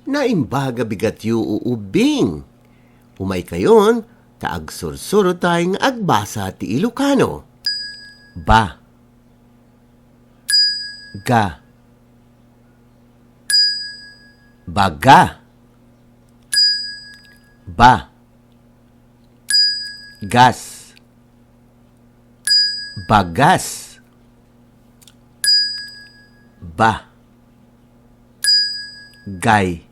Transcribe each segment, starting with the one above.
na imbaga bigat yu uubing. Umay kayon, taag sursuro tayong agbasa ti Ilocano. Ba. Ga. Baga. Ba. Gas. Bagas. Ba. Gay.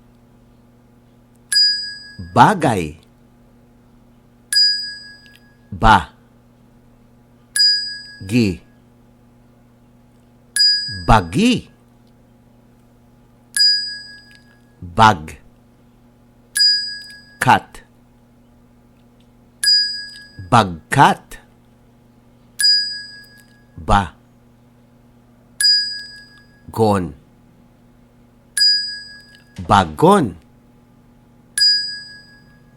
Bagay. Ba. Gi. Bagi. Bag. Kat. Bagkat. Ba. Gon. Bagon.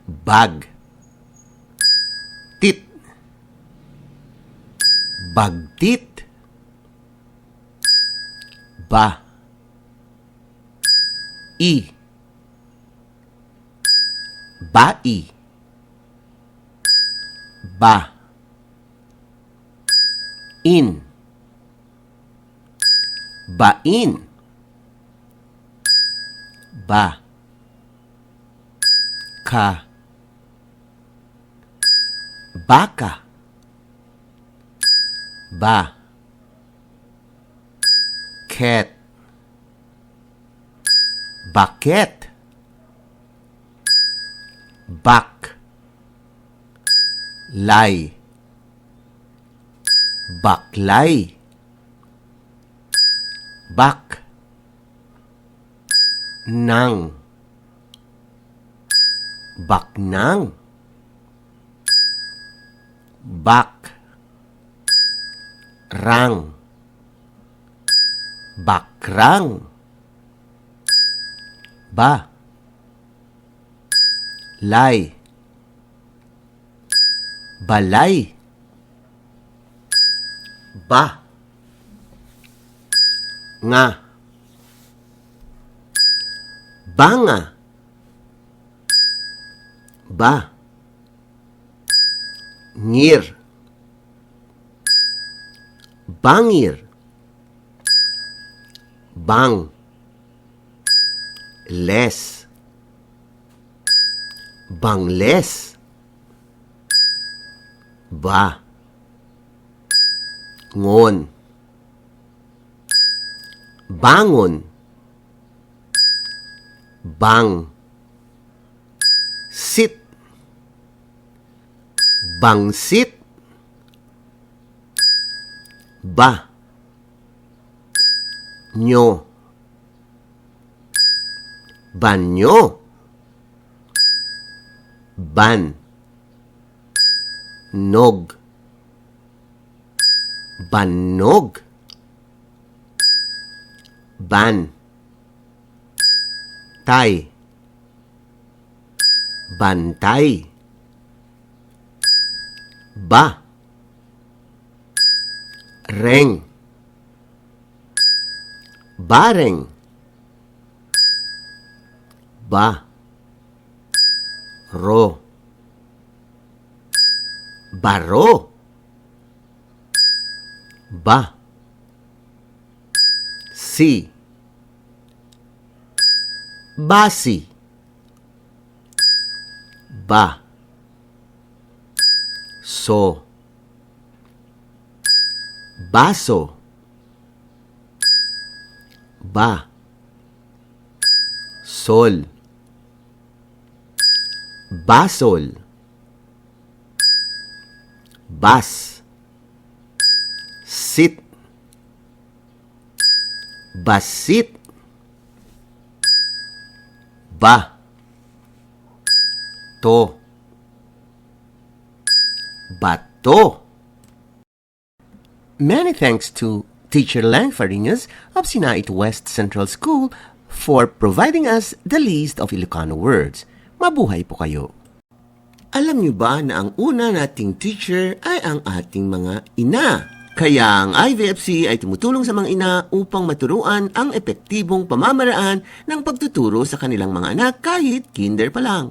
Bag. Tit. Bagtit. Ba. I. Bai. Ba. In. Bain. Ba. Ka. Baka. Ba. Ket. Baket. Bak. Lay. Baklay. Bak. Nang. Baknang. Bak. Rang. Bakrang. Ba. Lay. Balay. Ba. Nga. Banga. Ba. Ngir. Bangir. Bang. Les. Bangles. Ba. Ngon. Bangon. Bang. Sit. Bangsit. Ba. Nyo. Banyo. Ban. Nog. Banog. Ban. Tay. Bantay. Ba. Reng. Bareng. Ba. Ro. Baro. Ba. Si. Basi. Ba. So. Baso. Ba. Sol. Basol. Bas. Sit. Basit. Ba. To. Bato. Many thanks to Teacher Lang Farinas of Sinait West Central School for providing us the list of Ilocano words. Mabuhay po kayo! Alam niyo ba na ang una nating teacher ay ang ating mga ina? Kaya ang IVFC ay tumutulong sa mga ina upang maturuan ang epektibong pamamaraan ng pagtuturo sa kanilang mga anak kahit kinder pa lang.